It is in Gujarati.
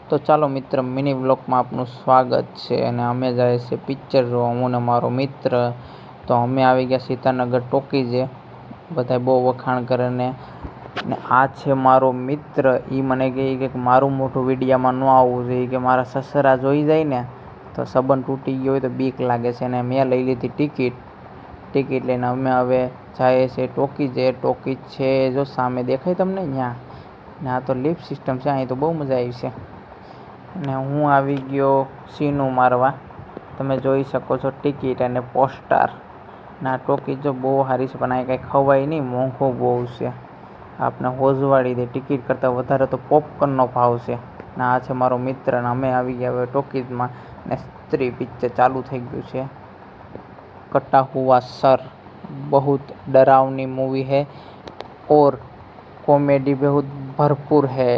તો ચાલો મિત્ર, મિની બ્લોગમાં આપનું સ્વાગત છે. અને અમે જાય છે પિક્ચર જોવા, હું ને મારો મિત્ર. તો અમે આવી ગયા સીતાનગર ટોકીઝે, બધા બહુ વખાણ કરે ને આ છે મારો મિત્ર. એ મને કહે કે મારું મોટું વિડીયામાં ન આવવું જોઈએ, કે મારા સસરા જોઈ જાય ને તો સંબંધ તૂટી ગયો હોય તો બીક લાગે છે. અને મેં લઈ લીધી ટિકિટ લઈને અમે હવે જાય છે ટોકીઝે. ટોકીઝ છે જો સામે દેખાય તમને, ત્યાં ને આ તો લિફ્ટ સિસ્ટમ છે, અહીં તો બહુ મજા આવી છે. અને હું આવી ગયો સીનું મારવા, તમે જોઈ શકો છો ટિકિટ અને પોસ્ટર. ના ટોકીઝ જો બહુ સારી છે, પણ અહીં કંઈ ખવાય નહીં, મોંઘું બહુ છે. આપણે હોજવાડી દે, ટિકિટ કરતાં વધારે તો પોપકોર્નનો ભાવ છે. ને આ છે મારો મિત્ર, ને અમે આવી ગયા હવે ટોકીઝમાં. ને સ્ત્રી પિક્ચર ચાલુ થઈ ગયું છે, કટા હુઆ સર. बहुत डरावनी मूवी है और कॉमेडी बहुत भरपूर है.